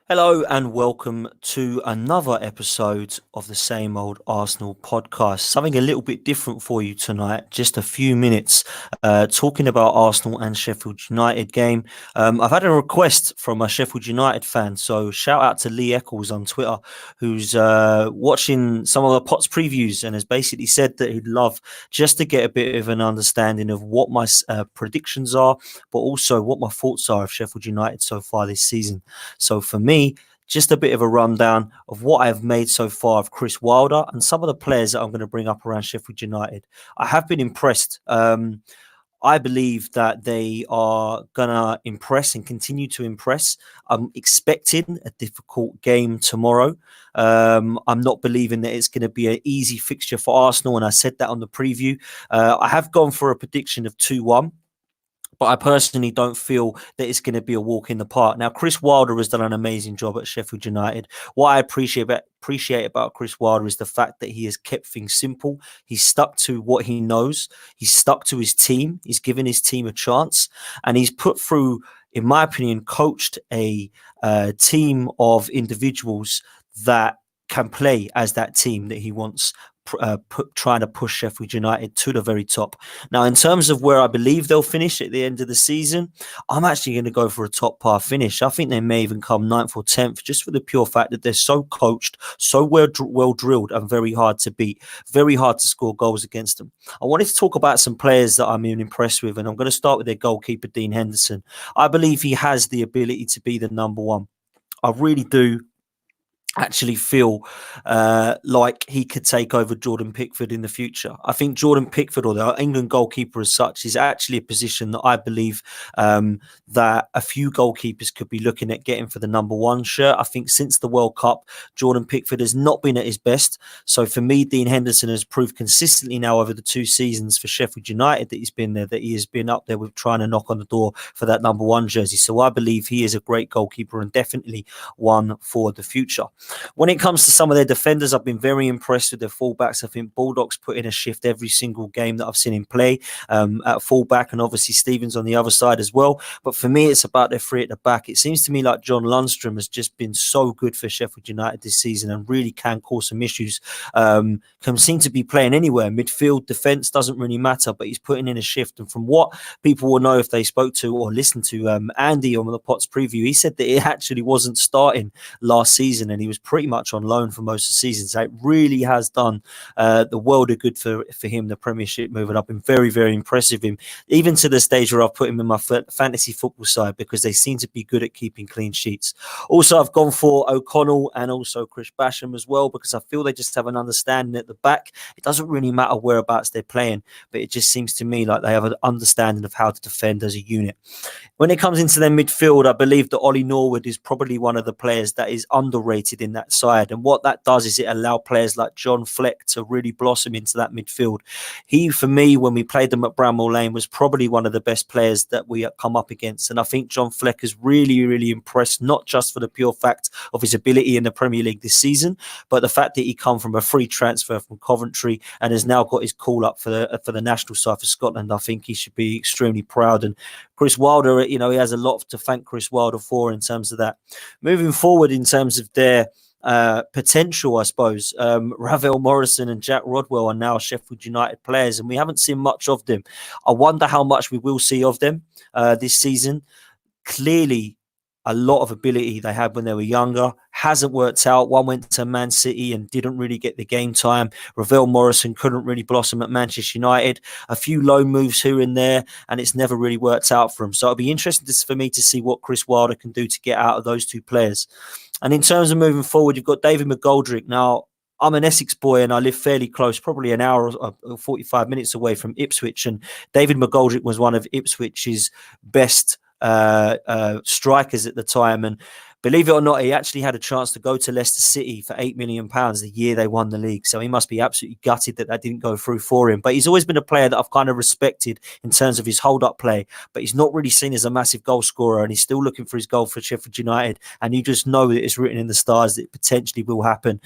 Hello and welcome to another episode of the Same Old Arsenal podcast. Something a little bit different for you tonight. Just a few minutes talking about Arsenal and Sheffield United game. I've had a request from a Sheffield United fan, so shout out to Lee Eccles on Twitter, who's watching some of the Pots previews and has basically said that he'd love just to get a bit of an understanding of what my predictions are, but also what my thoughts are of Sheffield United so far this season. So for me, just a bit of a rundown of what I've made so far of Chris Wilder and some of the players that I'm going to bring up around Sheffield United. I have been impressed. I believe that they are going to impress and continue to impress. I'm expecting a difficult game tomorrow. I'm not believing that it's going to be an easy fixture for Arsenal, and I said that on the preview. I have gone for a prediction of 2-1. But I personally don't feel that it's going to be a walk in the park. Now, Chris Wilder has done an amazing job at Sheffield United. What I appreciate about Chris Wilder is the fact that he has kept things simple. He's stuck to what he knows. He's stuck to his team. He's given his team a chance. And he's put through, in my opinion, coached a team of individuals that can play as that team that he wants, trying to push Sheffield United to the very top. Now, in terms of where I believe they'll finish at the end of the season, I'm actually going to go for a top par finish. I think they may even come 9th or 10th, just for the pure fact that they're so coached, so well drilled, and very hard to beat, very hard to score goals against them. I wanted to talk about some players that I'm impressed with, and I'm going to start with their goalkeeper, Dean Henderson. I believe he has the ability to be the number one. I really do actually feel like he could take over Jordan Pickford in the future. I think Jordan Pickford, or the England goalkeeper as such, is actually a position that I believe that a few goalkeepers could be looking at getting for the number one shirt. I think since the World Cup, Jordan Pickford has not been at his best. So for me, Dean Henderson has proved consistently now over the 2 seasons for Sheffield United that he's been there, that he has been up there with trying to knock on the door for that number one jersey. So I believe he is a great goalkeeper and definitely one for the future. When it comes to some of their defenders, I've been very impressed with their fullbacks. I think Baldock's put in a shift every single game that I've seen him play at fullback, and obviously Stevens on the other side as well. But for me, it's about their three at the back. It seems to me like John Lundstram has just been so good for Sheffield United this season and really can cause some issues. Can seem to be playing anywhere. Midfield, defence, doesn't really matter, but he's putting in a shift. And from what people will know if they spoke to or listened to Andy on the Pots preview, he said that it actually wasn't starting last season and he was pretty much on loan for most of the season. So it really has done the world of good for him, the Premiership moving up. Been very, very impressive him, even to the stage where I've put him in my fantasy football side because they seem to be good at keeping clean sheets. Also, I've gone for O'Connell and also Chris Basham as well because I feel they just have an understanding at the back. It doesn't really matter whereabouts they're playing, but it just seems to me like they have an understanding of how to defend as a unit. When it comes into their midfield, I believe that Ollie Norwood is probably one of the players that is underrated in that side. And what that does is it allows players like John Fleck to really blossom into that midfield. He, for me, when we played them at Bramall Lane, was probably one of the best players that we come up against. And I think John Fleck has really, really impressed, not just for the pure fact of his ability in the Premier League this season, but the fact that he come from a free transfer from Coventry and has now got his call up for the national side for Scotland. I think he should be extremely proud. And Chris Wilder, he has a lot to thank Chris Wilder for in terms of that. Moving forward in terms of their potential, I suppose. Ravel Morrison and Jack Rodwell are now Sheffield United players, and we haven't seen much of them. I wonder how much we will see of them this season. Clearly, a lot of ability they had when they were younger hasn't worked out. One went to Man City and didn't really get the game time. Ravel Morrison couldn't really blossom at Manchester United. A few loan moves here and there, and it's never really worked out for him. So it'll be interesting for me to see what Chris Wilder can do to get out of those two players. And in terms of moving forward, you've got David McGoldrick. Now, I'm an Essex boy and I live fairly close, probably an hour or 45 minutes away from Ipswich. And David McGoldrick was one of Ipswich's best strikers at the time. And believe it or not, he actually had a chance to go to Leicester City for £8 million the year they won the league. So he must be absolutely gutted that didn't go through for him. But he's always been a player that I've kind of respected in terms of his hold-up play. But he's not really seen as a massive goal scorer, and he's still looking for his goal for Sheffield United. And you just know that it's written in the stars that it potentially will happen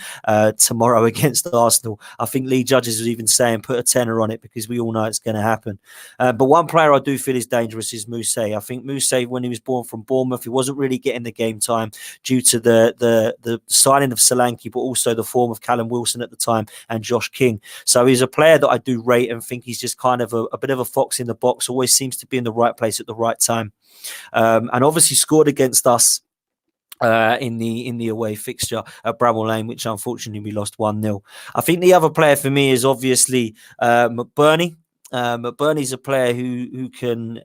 tomorrow against Arsenal. I think Lee Judges was even saying put a tenner on it because we all know it's going to happen. But one player I do feel is dangerous is Moussé. I think Moussé, when he was born from Bournemouth, he wasn't really getting the game time. time due to the signing of Solanke, but also the form of Callum Wilson at the time and Josh King. So he's a player that I do rate and think he's just kind of a bit of a fox in the box, always seems to be in the right place at the right time. And obviously scored against us in the away fixture at Bramall Lane, which unfortunately we lost 1-0. I think the other player for me is obviously McBurney. McBurney's a player who can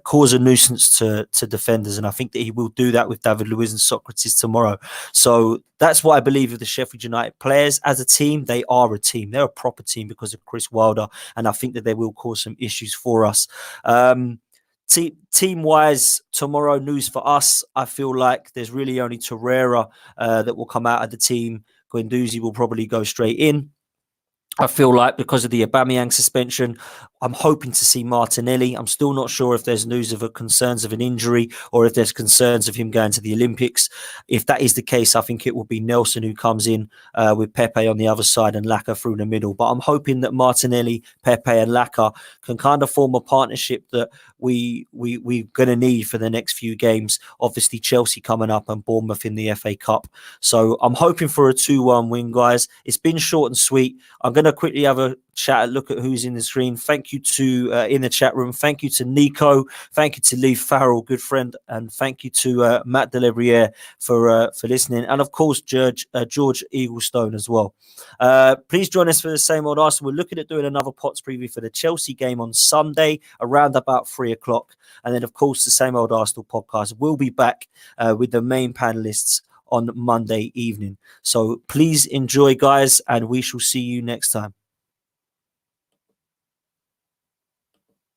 cause a nuisance to defenders, and I think that he will do that with David Luiz and Socrates tomorrow. So that's what I believe of the Sheffield United players. As a team, they are a team. They're a proper team because of Chris Wilder, and I think that they will cause some issues for us. Team-wise, tomorrow, news for us, I feel like there's really only Torreira that will come out of the team. Guendouzi will probably go straight in. I feel like because of the Aubameyang suspension, I'm hoping to see Martinelli. I'm still not sure if there's news of concerns of an injury or if there's concerns of him going to the Olympics. If that is the case, I think it will be Nelson who comes in with Pepe on the other side and Laka through the middle. But I'm hoping that Martinelli, Pepe and Laka can kind of form a partnership that we're going to need for the next few games. Obviously, Chelsea coming up and Bournemouth in the FA Cup. So I'm hoping for a 2-1 win, guys. It's been short and sweet. I'm going to quickly have a look at who's in the screen. Thank you to in the chat room. Thank you to Nico. Thank you to Lee Farrell, good friend, and thank you to Matt Delebriere for listening, and of course George Eaglestone as well. Please join us for the same old Arsenal. We're looking at doing another Pots preview for the Chelsea game on Sunday around about 3:00, and then of course the same old Arsenal podcast will be back with the main panelists on Monday evening. So please enjoy, guys, and we shall see you next time.